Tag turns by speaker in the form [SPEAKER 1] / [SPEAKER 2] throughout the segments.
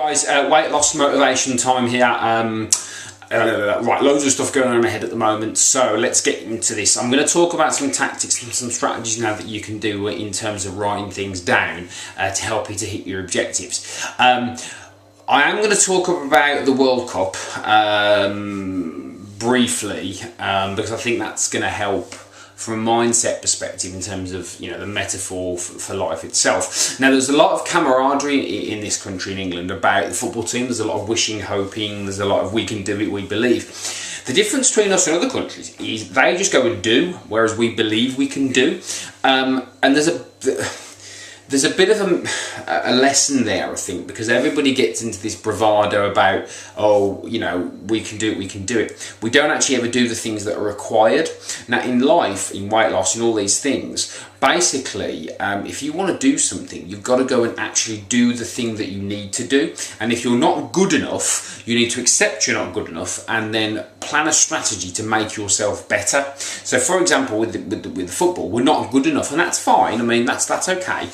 [SPEAKER 1] Guys, weight loss motivation time here. Right, loads of stuff going on in my head at the moment, so let's get into this. I'm going to talk about some tactics and some strategies now that you can do in terms of writing things down to help you to hit your objectives. I am going to talk about the World Cup briefly because I think that's going to help from a mindset perspective in terms of, you know, the metaphor for life itself. Now, there's a lot of camaraderie in this country, in England, about the football team. There's a lot of wishing, hoping. There's a lot of we can do it, we believe. The difference between us and other countries is they just go and do, whereas we believe we can do. And there's a bit of a lesson there, I think, because everybody gets into this bravado about, oh, you know, we can do it, we can do it. We don't actually ever do the things that are required. Now, in life, in weight loss, in all these things, basically, if you want to do something, you've got to go and actually do the thing that you need to do. And if you're not good enough, you need to accept you're not good enough and then plan a strategy to make yourself better. So, for example, with the football, we're not good enough, and that's fine. I mean, that's okay.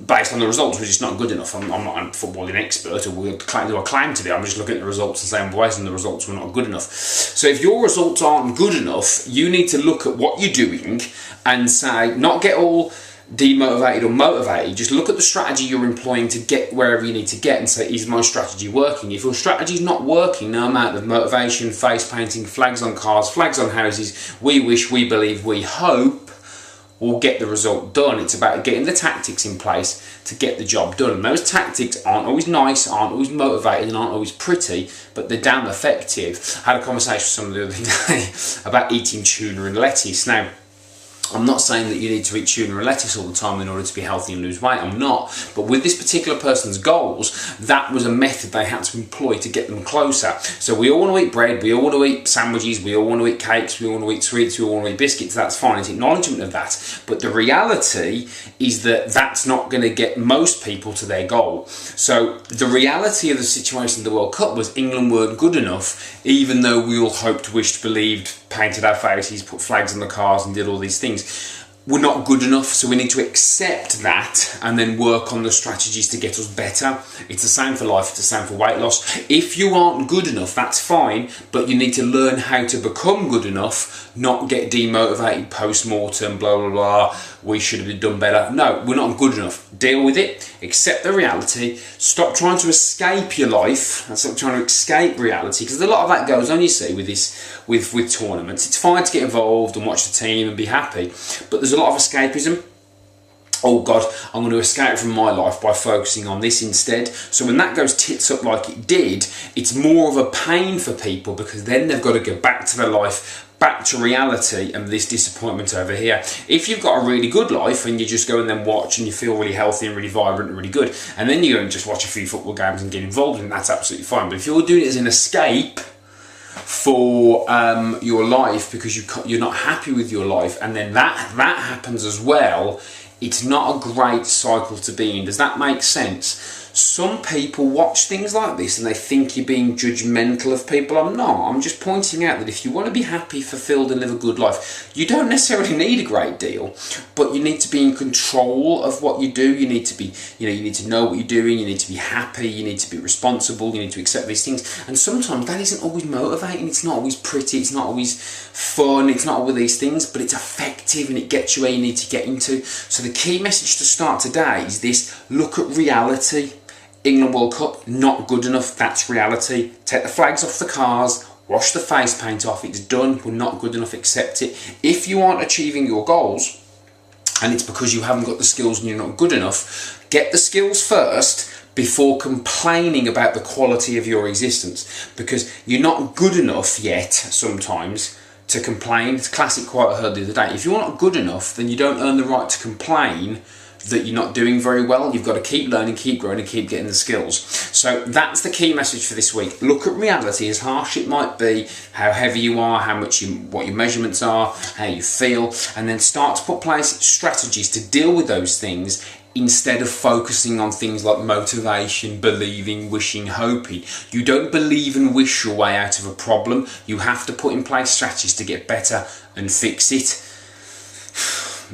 [SPEAKER 1] Based on the results, we're just not good enough. I'm not a footballing expert, or do I claim to be. I'm just looking at the results and saying, based on the results, we're not good enough. So if your results aren't good enough, you need to look at what you're doing and say, not get all demotivated or motivated, just look at the strategy you're employing to get wherever you need to get and say, is my strategy working? If your strategy's not working, no amount of motivation, face painting, flags on cars, flags on houses, we wish, we believe, we hope, will get the result done. It's about getting the tactics in place to get the job done. And those tactics aren't always nice, aren't always motivated, and aren't always pretty, but they're damn effective. I had a conversation with someone the other day about eating tuna and lettuce. Now, I'm not saying that you need to eat tuna and lettuce all the time in order to be healthy and lose weight. I'm not. But with this particular person's goals, that was a method they had to employ to get them closer. So we all want to eat bread, we all want to eat sandwiches, we all want to eat cakes, we all want to eat sweets, we all want to eat biscuits. That's fine. It's acknowledgement of that. But the reality is that that's not going to get most people to their goal. So the reality of the situation in the World Cup was England weren't good enough, even though we all hoped, wished, believed, painted our faces, put flags on the cars and did all these things. We're not good enough, so we need to accept that and then work on the strategies to get us better. It's the same for life, it's the same for weight loss. If you aren't good enough, that's fine, but you need to learn how to become good enough, not get demotivated post-mortem, blah, blah, blah, we should have done better. No, we're not good enough. Deal with it, accept the reality, stop trying to escape your life, and stop trying to escape reality, because a lot of that goes on, you see, with tournaments. It's fine to get involved and watch the team and be happy, but there's a lot of escapism. Oh God, I'm going to escape from my life by focusing on this instead. So when that goes tits up like it did, it's more of a pain for people, because then they've got to go back to their life, back to reality, and this disappointment over here. If you've got a really good life and you just go and then watch and you feel really healthy and really vibrant and really good, and then you go and just watch a few football games and get involved, and that's absolutely fine. But if you're doing it as an escape for your life because you're not happy with your life, and then that happens as well, it's not a great cycle to be in. Does that make sense? Some people watch things like this and they think you're being judgmental of people. I'm not. I'm just pointing out that if you want to be happy, fulfilled, and live a good life, you don't necessarily need a great deal, but you need to be in control of what you do. You need to be, you need to know what you're doing. You need to be happy. You need to be responsible. You need to accept these things. And sometimes that isn't always motivating. It's not always pretty. It's not always fun. It's not all these things, but it's effective and it gets you where you need to get into. So the key message to start today is this: look at reality. England World Cup, not good enough, that's reality. Take the flags off the cars, wash the face paint off, it's done, we're not good enough, accept it. If you aren't achieving your goals, and it's because you haven't got the skills and you're not good enough, get the skills first before complaining about the quality of your existence, because you're not good enough yet sometimes to complain. It's a classic quote I heard the other day. If you're not good enough, then you don't earn the right to complain that you're not doing very well. You've got to keep learning, keep growing, and keep getting the skills. So that's the key message for this week. Look at reality, as harsh it might be, how heavy you are, what your measurements are, how you feel, and then start to put place strategies to deal with those things instead of focusing on things like motivation, believing, wishing, hoping. You don't believe and wish your way out of a problem. You have to put in place strategies to get better and fix it.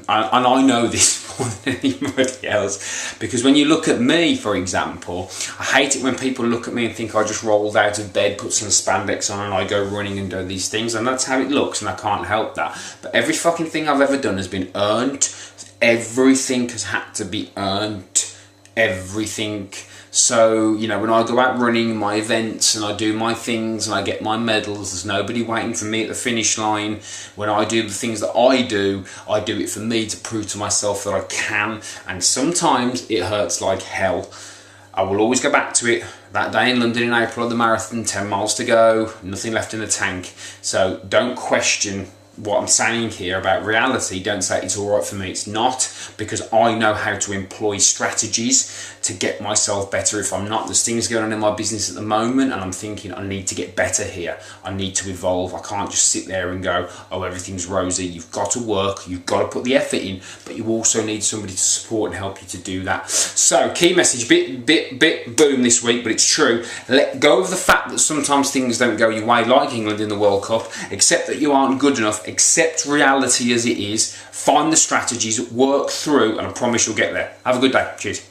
[SPEAKER 1] And I know this more than anybody else. Because when you look at me, for example, I hate it when people look at me and think I just rolled out of bed, put some spandex on and I go running and do these things, and that's how it looks, and I can't help that. But every fucking thing I've ever done has been earned. Everything has had to be earned. Everything. So, you know, when I go out running my events and I do my things and I get my medals, there's nobody waiting for me at the finish line. When I do the things that I do it for me to prove to myself that I can. And sometimes it hurts like hell. I will always go back to it. That day in London in April of the marathon, 10 miles to go, nothing left in the tank. So don't question what I'm saying here about reality. Don't say it's all right for me. It's not, because I know how to employ strategies to get myself better. If I'm not, there's things going on in my business at the moment and I'm thinking I need to get better here. I need to evolve. I can't just sit there and go, oh, everything's rosy. You've got to work. You've got to put the effort in, but you also need somebody to support and help you to do that. So key message, bit boom this week, but it's true. Let go of the fact that sometimes things don't go your way, like England in the World Cup. Accept that you aren't good enough. Accept reality as it is. Find the strategies, work through, and I promise you'll get there. Have a good day. Cheers.